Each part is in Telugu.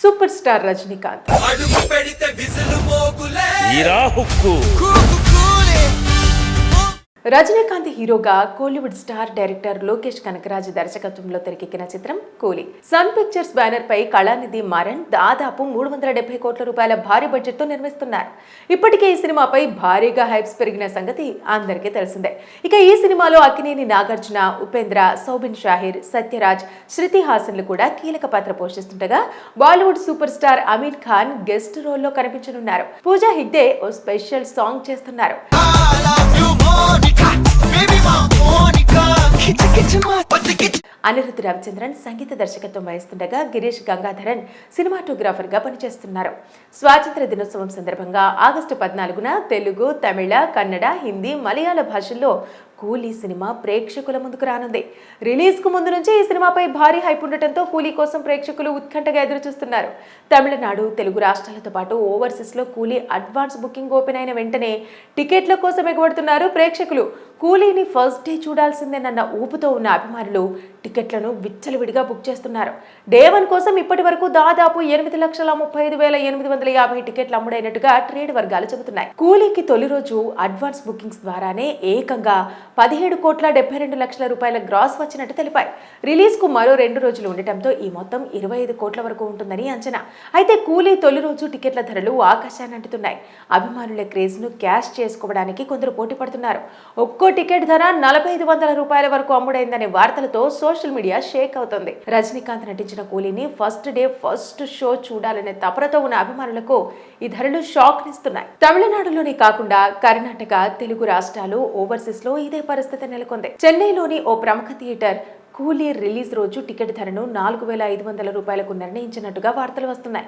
Super star Rajinikanth. రజనీకాంత్ హీరోగా కోలీవుడ్ స్టార్ డైరెక్టర్ లోకేష్ కనకరాజు దర్శకత్వంలో తెరకెక్కిన చిత్రం కూలీ. సన్ పిక్చర్స్ బ్యానర్ పై కళానిధి మారన్ దాదాపు 370 కోట్ల రూపాయల భారీ బడ్జెట్ తో నిర్మిస్తున్నారు. ఇప్పటికే ఈ సినిమాపై భారీగా హైప్స్ పెరిగిన సంగతి అందరికీ తెలిసిందే. ఇక ఈ సినిమాలో అక్కినేని నాగార్జున, ఉపేంద్ర, సౌబిన్ షాహిర్, సత్యరాజ్, శృతి హాసన్లు కూడా కీలక పాత్ర పోషిస్తుండగా Bollywood super star Aamir Khan guest రోల్లో కనిపించనున్నారు. పూజా హెగ్డే ఓ స్పెషల్ సాంగ్ చేస్తున్నారు. అనిరుద్ధ్ రవిచంద్రన్ సంగీత దర్శకత్వం వహిస్తుండగా గిరీష్ గంగాధరన్ సినిమాటోగ్రాఫర్ గా పనిచేస్తున్నారు. స్వాతంత్ర దినోత్సవం సందర్భంగా ఆగస్టు 14న తెలుగు, తమిళ, కన్నడ, హిందీ, మలయాళ భాషల్లో కూలీ సినిమా ప్రేక్షకుల ముందుకు రానుంది. రిలీజ్ కు ముందు నుంచి ఈ సినిమాపై భారీ హైప్ ఉండటంతో కూలీ కోసం ప్రేక్షకులు ఉత్కంఠగా ఎదురుచూస్తున్నారు. తమిళనాడు, తెలుగు రాష్ట్రాలతో పాటు ఓవర్సీస్ లో కూలీ అడ్వాన్స్ బుకింగ్ ఓపెన్ అయిన వెంటనే టికెట్ల కోసం ఎగబడుతున్నారు ప్రేక్షకులు. కూలీని ఫస్ట్ డే చూడాల్సిందేనన్న ఊపుతో ఉన్న అభిమానులు టికెట్లను విచ్చలవిడిగా బుక్ చేస్తున్నారు. డే 1 కోసం ఇప్పటి వరకు దాదాపు 8,35,850 టికెట్లు అమ్ముడైనట్టుగా ట్రేడ్ వర్గాలు చెబుతున్నాయి. కూలీకి తొలి రోజు అడ్వాన్స్ బుకింగ్స్ ద్వారానే ఏకంగా 17,72,00,000 రూపాయల గ్రాస్ వచ్చినట్టు తెలిపాయి. రిలీజ్ కు మరో 2 రోజులు ఉండటంతో ఈ మొత్తం 25 కోట్ల వరకు ఉంటుందని అంచనా. అయితే కూలీ తొలి రోజు టికెట్ల ధరలు ఆకాశాన్ని అంటుతున్నాయి. అభిమానుల క్రేజ్ ను క్యాష్ చేసుకోవడానికి కొందరు పోటీ పడుతున్నారు. ఒక్కో టికెట్ ధర 4,500 రూపాయల వరకు అమ్ముడైందనే వార్తలతో సోషల్ మీడియా షేక్ అవుతుంది. రజనీకాంత్ నటించిన కూలీని ఫస్ట్ డే ఫస్ట్ షో చూడాలనే తపనతో ఉన్న అభిమానులకు ఈ ధరలు షాక్ నిస్తున్నాయి. తమిళనాడులోనే కాకుండా కర్ణాటక, తెలుగు రాష్ట్రాలు, ఓవర్సీస్ లో ఇదే పరిస్థితి నెలకొంది. చెన్నైలోని ఓ ప్రముఖ థియేటర్ కూలీ రిలీజ్ రోజు టికెట్ ధరను 4,500 రూపాయలకు నిర్ణయించినట్టుగా వార్తలు వస్తున్నాయి.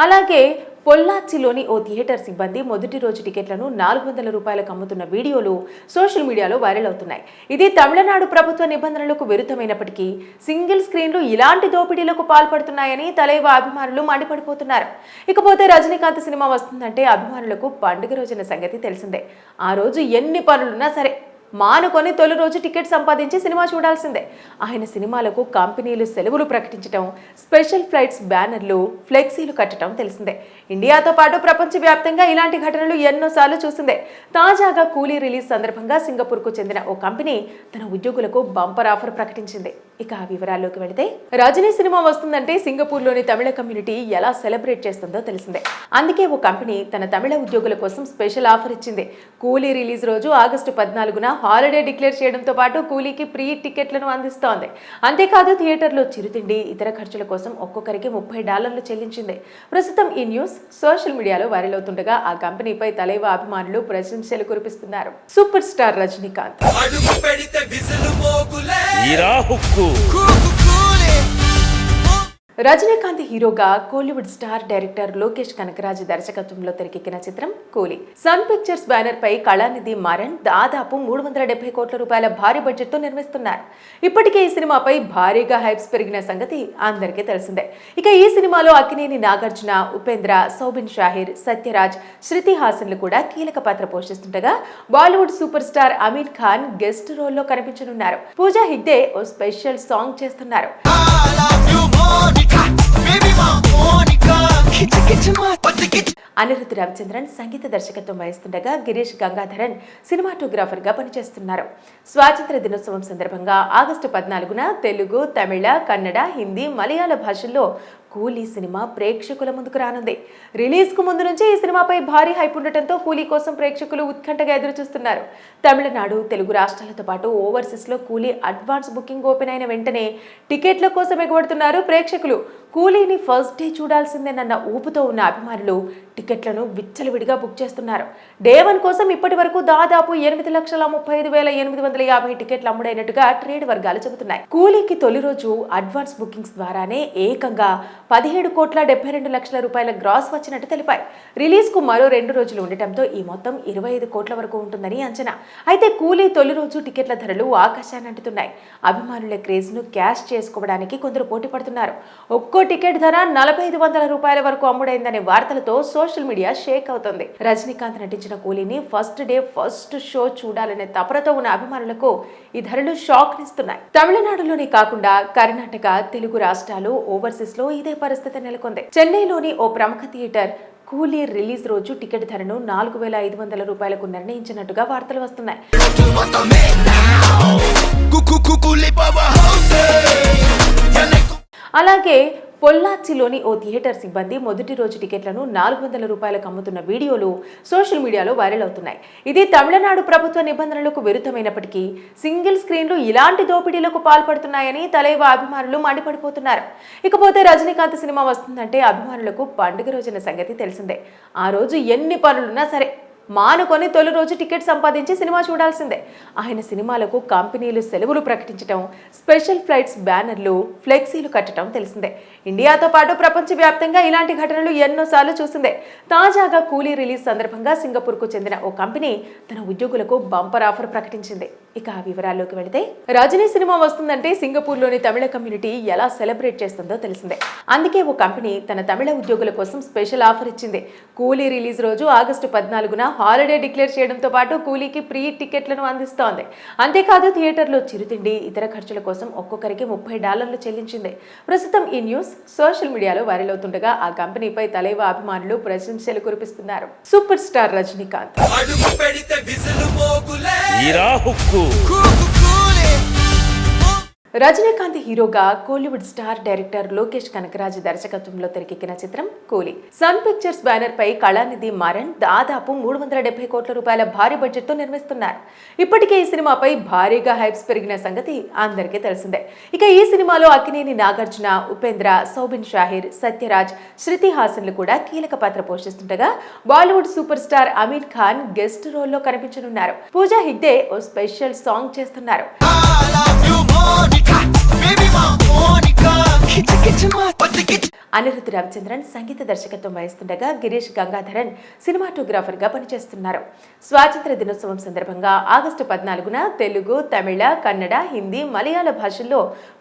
అలాగే పొల్లాచ్చిలోని ఓ థియేటర్ సిబ్బంది మొదటి రోజు టికెట్లను 400 రూపాయలకు అమ్ముతున్న వీడియోలు సోషల్ మీడియాలో వైరల్ అవుతున్నాయి. ఇది తమిళనాడు ప్రభుత్వ నిబంధనలకు విరుద్ధమైనప్పటికీ సింగిల్ స్క్రీన్లు ఇలాంటి దోపిడీలకు పాల్పడుతున్నాయని తలైవ అభిమానులు మండిపడిపోతున్నారు. ఇకపోతే రజనీకాంత్ సినిమా వస్తుందంటే అభిమానులకు పండుగ రోజున సంగతి తెలిసిందే. ఆ రోజు ఎన్ని పనులున్నా సరే మానుకొని తొలి రోజు టికెట్ సంపాదించి సినిమా చూడాల్సిందే. ఆయన సినిమాలకు కంపెనీలు సెలవులు ప్రకటించడం, స్పెషల్ ఫ్లైట్స్ బ్యానర్లు, ఫ్లెక్సీలు కట్టడం తెలిసిందే. ఇండియాతో పాటు ప్రపంచవ్యాప్తంగా ఇలాంటి ఘటనలు ఎన్నోసార్లు చూసిందే. తాజాగా కూలీ రిలీజ్ సందర్భంగా సింగపూర్కు చెందిన ఓ కంపెనీ తన ఉద్యోగులకు బంపర్ ఆఫర్ ప్రకటించింది. ఇక ఆ వివరాల్లోకి వెళితే, రజనీ సినిమా వస్తుందంటే సింగపూర్లోని తమిళ కమ్యూనిటీ ఎలా సెలబ్రేట్ చేస్తుందో తెలిసిందే. అందుకే ఓ కంపెనీ తన తమిళ ఉద్యోగుల కోసం స్పెషల్ ఆఫర్ ఇచ్చింది. కూలీ రిలీజ్ రోజు ఆగస్టు 14న హాలిడే డిక్లేర్ చేయడంతో పాటు కూలీకి ప్రీ టికెట్లను అందిస్తోంది. అంతేకాదు థియేటర్లో చిరుతిండి, ఇతర ఖర్చుల కోసం ఒక్కొక్కరికి $30 చెల్లించింది. ప్రస్తుతం ఈ న్యూస్ సోషల్ మీడియాలో వైరల్ అవుతుండగా ఆ కంపెనీపై తలైవ అభిమానులు ప్రశంసలు కురిపిస్తున్నారు. Superstar Rajinikanth. రజనీకాంత్ హీరోగా కోలీవుడ్ స్టార్ డైరెక్టర్ లోకేష్ కనకరాజు దర్శకత్వంలో తెరకెక్కిన చిత్రం కూలీ. సన్ పిక్చర్స్ బ్యానర్ పై కళానిధి మారన్ దాదాపు 370 కోట్ల రూపాయల భారీ బడ్జెట్ తో నిర్మిస్తున్నారు. ఇప్పటికే ఈ సినిమాపై భారీగా హైప్స్ పెరిగిన సంగతి అందరికీ తెలిసిందే. ఇక ఈ సినిమాలో అక్కినేని నాగార్జున, ఉపేంద్ర, సౌబిన్ షాహిర్, సత్యరాజ్, శృతి హాసన్లు కూడా కీలక పాత్ర పోషిస్తుండగా Bollywood super star Aamir Khan guest రోల్లో కనిపించనున్నారు. పూజా హెగ్డే ఓ స్పెషల్ సాంగ్ చేస్తున్నారు. అనిరుద్ధ్ రవిచంద్రన్ సంగీత దర్శకత్వం వహిస్తుండగా గిరీష్ గంగాధరన్ సినిమాటోగ్రాఫర్ గా పనిచేస్తున్నారు. స్వాతంత్ర దినోత్సవం సందర్భంగా ఆగస్టు 14న తెలుగు, తమిళ, కన్నడ, హిందీ, మలయాళ భాషల్లో కూలీ సినిమా ప్రేక్షకుల ముందుకు రానుంది. రిలీజ్ కు ముందు నుంచి ఈ సినిమాపై భారీ హైప్ ఉండటంతో కూలీ కోసం ప్రేక్షకులు ఉత్కంఠగా ఎదురుచూస్తున్నారు. తమిళనాడు, తెలుగు రాష్ట్రాలతో పాటు ఓవర్సీస్ లో కూలీ అడ్వాన్స్ బుకింగ్ ఓపెన్ అయిన వెంటనే టికెట్ల కోసం ఎగబడుతున్నారు ప్రేక్షకులు. కూలీని ఫస్ట్ డే చూడాల్సిందేనన్న ఊపుతో ఉన్న అభిమానులు టికెట్లను విచ్చలవిడిగా బుక్ చేస్తున్నారు. డే 1 కోసం ఇప్పటి వరకు దాదాపు 8,35,850 టికెట్లు అమ్ముడైనట్టుగా ట్రేడ్ వర్గాలు చెబుతున్నాయి. కూలీకి తొలి రోజు అడ్వాన్స్ బుకింగ్స్ ద్వారానే ఏకంగా 17,72,00,000 రూపాయల గ్రాస్ వచ్చినట్టు తెలిపాయి. రిలీజ్ కు మరో 2 రోజులు ఉండటంతో ఈ మొత్తం 25 కోట్ల వరకు ఉంటుందని అంచనా. అయితే కూలీ తొలి రోజు టికెట్ల ధరలు ఆకాశాన్ని అంటుతున్నాయి. అభిమానుల క్రేజ్ ను క్యాష్ చేసుకోవడానికి కొందరు పోటీ పడుతున్నారు. ఒక్కో టికెట్ ధర 4500 రూపాయల వరకు అమ్ముడైందనే వార్తలతో సోషల్ మీడియా షేక్ అవుతుంది. రజనీకాంత్ నటించిన కూలీని ఫస్ట్ డే ఫస్ట్ షో చూడాలనే తపనతో ఉన్న అభిమానులకు ఈ ధరలు షాక్ నిస్తున్నాయి. తమిళనాడులోనే కాకుండా కర్ణాటక, తెలుగు రాష్ట్రాలు, ఓవర్సీస్ లో ఇదే పరిస్థితి నెలకొంది. చెన్నైలోని ఓ ప్రముఖ థియేటర్ కూలీ రిలీజ్ రోజు టికెట్ ధరను 4500 రూపాయలకు నిర్ణయించినట్టుగా వార్తలు వస్తున్నాయి. అలాగే పొల్లాచ్చిలోని ఓ థియేటర్ సిబ్బంది మొదటి రోజు టికెట్లను 400 రూపాయలకు అమ్ముతున్న వీడియోలు సోషల్ మీడియాలో వైరల్ అవుతున్నాయి. ఇది తమిళనాడు ప్రభుత్వ నిబంధనలకు విరుద్ధమైనప్పటికీ సింగిల్ స్క్రీన్లు ఇలాంటి దోపిడీలకు పాల్పడుతున్నాయని తలైవ అభిమానులు మండిపడిపోతున్నారు. ఇకపోతే రజనీకాంత్ సినిమా వస్తుందంటే అభిమానులకు పండుగ రోజున సంగతి తెలిసిందే. ఆ రోజు ఎన్ని పనులున్నా సరే మానుకొని తొలి రోజు టికెట్ సంపాదించి సినిమా చూడాల్సిందే. ఆయన సినిమాలకు కంపెనీలు సెలవులు ప్రకటించడం, స్పెషల్ ఫ్లైట్స్ బ్యానర్లు, ఫ్లెక్సీలు కట్టడం తెలిసిందే. ఇండియాతో పాటు ప్రపంచవ్యాప్తంగా ఇలాంటి ఘటనలు ఎన్నోసార్లు చూసిందే. తాజాగా కూలీ రిలీజ్ సందర్భంగా సింగపూర్కు చెందిన ఓ కంపెనీ తన ఉద్యోగులకు బంపర్ ఆఫర్ ప్రకటించింది. ఇక ఆ వివరాల్లోకి వెళితే, రజనీ సినిమా వస్తుందంటే సింగపూర్లోని తమిళ కమ్యూనిటీ ఎలా సెలబ్రేట్ చేస్తుందో తెలిసిందే. అందుకే ఓ కంపెనీ తన తమిళ ఉద్యోగుల కోసం స్పెషల్ ఆఫర్ ఇచ్చింది. కూలీ రిలీజ్ రోజు ఆగస్టు 14న హాలిడే డిక్లేర్ చేయడంతో పాటు కూలీకి ఫ్రీ టికెట్లను అందిస్తోంది. అంతేకాదు థియేటర్లో చిరుతిండి, ఇతర ఖర్చుల కోసం ఒక్కొక్కరికి $30 చెల్లించింది. ప్రస్తుతం ఈ న్యూస్ సోషల్ మీడియాలో వైరల్ అవుతుండగా ఆ కంపెనీపై తలైవ అభిమానులు ప్రశంసలు కురిపిస్తున్నారు. సూపర్ స్టార్ రజనీకాంత్ రజనీకాంత్ హీరోగా కోలీవుడ్ స్టార్ డైరెక్టర్ లోకేష్ కనకరాజ్ దర్శకత్వంలో తెరకెక్కిన చిత్రం కూలీ. సన్ పిక్చర్స్ బ్యానర్ పై కళానిధి మారన్ దాదాపు 370 కోట్ల రూపాయల భారీ బడ్జెట్ తో నిర్మిస్తున్నారు. ఇప్పటికే ఈ సినిమాపై భారీగా హైప్స్ పెరిగిన సంగతి అందరికీ తెలిసిందే. ఇక ఈ సినిమాలో అక్కినేని నాగార్జున, ఉపేంద్ర, సౌబిన్ షాహిర్, సత్యరాజ్, శృతి హాసన్లు కూడా కీలక పాత్ర పోషిస్తుండగా Bollywood super star Aamir Khan guest రోల్లో కనిపించనున్నారు. పూజా హెగ్డే ఓ స్పెషల్ సాంగ్ చేస్తున్నారు. అనిరుద్ రవిచంద్రన్ సంగీత దర్శకత్వం వహిస్తుండగా గిరీష్ గంగాధరన్ సినిమాటోగ్రాఫర్ గా పనిచేస్తున్నారు. స్వాతంత్ర దినోత్సవం సందర్భంగా ఆగస్టు 14న తెలుగు, తమిళ, కన్నడ, హిందీ, మలయాళ భాషల్లో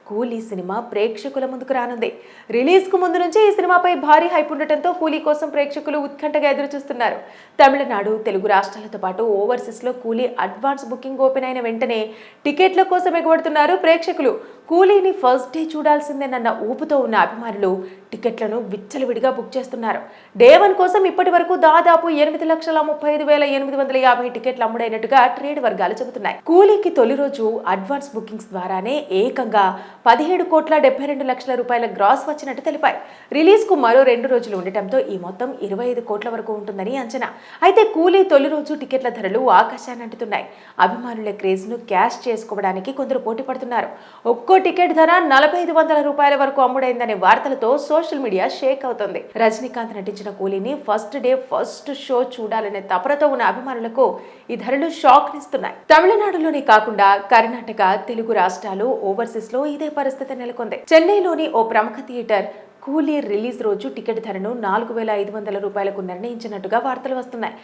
కూలీ సినిమా ప్రేక్షకుల ముందుకు రానుంది. రిలీజ్ కు ముందు నుంచే ఈ సినిమాపై భారీ హైప్ ఉండటంతో కూలీ కోసం ప్రేక్షకులు ఉత్కంఠగా ఎదురు చూస్తున్నారు. తమిళనాడు, తెలుగు రాష్ట్రాలతో పాటు ఓవర్సీస్ లో కూలీ అడ్వాన్స్ బుకింగ్ ఓపెన్ అయిన వెంటనే టికెట్ల కోసం ఎగబడుతున్నారు ప్రేక్షకులు. కూలీని ఫస్ట్ డే చూడాల్సిందేనన్న ఊపుతో ఉన్న అభిమానులు టికెట్లను విచ్చలవిడిగా బుక్ చేస్తున్నారు. డే 1 కోసం ఇప్పటి వరకు దాదాపు 8,35,850 టికెట్లు అమ్ముడైనట్టుగా ట్రేడ్ వర్గాలు చెబుతున్నాయి. కూలీకి తొలి రోజు అడ్వాన్స్ బుకింగ్స్ ద్వారానే ఏకంగా 17,72,00,000 రూపాయల గ్రాస్ వచ్చినట్టు తెలిపాయి. రిలీజ్ కు మరో 2 రోజులు ఉండటంతో ఈ మొత్తం 25 కోట్ల వరకు ఉంటుందని అంచనా. అయితే కూలీ తొలి రోజు టికెట్ల ధరలు ఆకాశాన్ని అంటుతున్నాయి. అభిమానుల క్రేజ్ ను క్యాష్ చేసుకోవడానికి కొందరు పోటీ పడుతున్నారు. ఒక్కో టికెట్ ధర 4500 రూపాయల వరకు అమ్ముడైందనే వార్తలతో సోషల్ మీడియా షేక్ అవుతుంది. రజనీకాంత్ నటించిన కూలీని ఫస్ట్ డే ఫస్ట్ షో చూడాలనే తపనతో ఉన్న అభిమానులకు ఈ ధరలు షాక్ నిస్తున్నాయి. తమిళనాడులోనే కాకుండా కర్ణాటక, తెలుగు రాష్ట్రాలు, ఓవర్సీస్ లో ఇదే పరిస్థితి నెలకొంది. చెన్నైలోని ఓ ప్రముఖ థియేటర్ కూలీ రిలీజ్ రోజు టికెట్ ధరను 4500 రూపాయలకు నిర్ణయించినట్టుగా వార్తలు వస్తున్నాయి.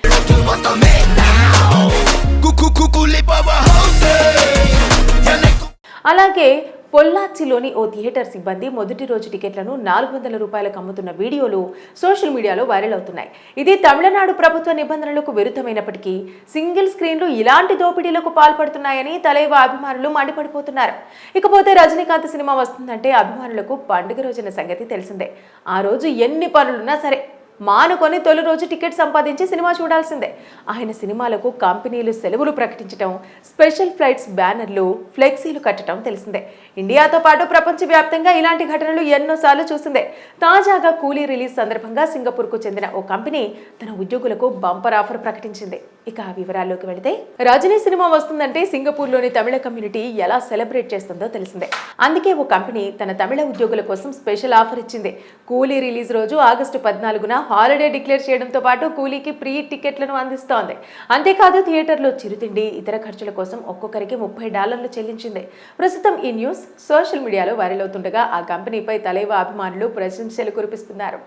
అలాగే పొల్లాచ్చిలోని ఓ థియేటర్ సిబ్బంది మొదటి రోజు టికెట్లను 400 రూపాయలకు అమ్ముతున్న వీడియోలు సోషల్ మీడియాలో వైరల్ అవుతున్నాయి. ఇది తమిళనాడు ప్రభుత్వ నిబంధనలకు విరుద్ధమైనప్పటికీ సింగిల్ స్క్రీన్లు ఇలాంటి దోపిడీలకు పాల్పడుతున్నాయని తలైవ అభిమానులు మండిపడిపోతున్నారు. ఇకపోతే రజనీకాంత్ సినిమా వస్తుందంటే అభిమానులకు పండుగ రోజున సంగతి తెలిసిందే. ఆ రోజు ఎన్ని పనులున్నా సరే మానుకొని తొలి రోజు టికెట్ సంపాదించి సినిమా చూడాల్సిందే. ఆయన సినిమాలకు కంపెనీలు సెలవులు ప్రకటించడం, స్పెషల్ ఫ్లైట్స్ బ్యానర్లు, ఫ్లెక్సీలు కట్టడం తెలిసిందే. ఇండియాతో పాటు ప్రపంచవ్యాప్తంగా ఇలాంటి ఘటనలు ఎన్నోసార్లు చూసిందే. తాజాగా కూలీ రిలీజ్ సందర్భంగా సింగపూర్కు చెందిన ఓ కంపెనీ తన ఉద్యోగులకు బంపర్ ఆఫర్ ప్రకటించింది. ఇక ఆ వివరాల్లోకి వెళితే, రజనీ సినిమా వస్తుందంటే సింగపూర్లోని తమిళ కమ్యూనిటీ ఎలా సెలబ్రేట్ చేస్తుందో తెలిసిందే. అందుకే ఓ కంపెనీ తన తమిళ ఉద్యోగుల కోసం స్పెషల్ ఆఫర్ ఇచ్చింది. కూలీ రిలీజ్ రోజు ఆగస్టు 14న హాలిడే డిక్లేర్ చేయడంతో పాటు కూలీకి ఫ్రీ టికెట్లను అందిస్తోంది. అంతేకాదు థియేటర్లో చిరుతిండి, ఇతర ఖర్చుల కోసం ఒక్కొక్కరికి $30 చెల్లించింది. ప్రస్తుతం ఈ న్యూస్ సోషల్ మీడియాలో వైరల్ అవుతుండగా ఆ కంపెనీపై తలైవ అభిమానులు ప్రశంసలు కురిపిస్తున్నారు.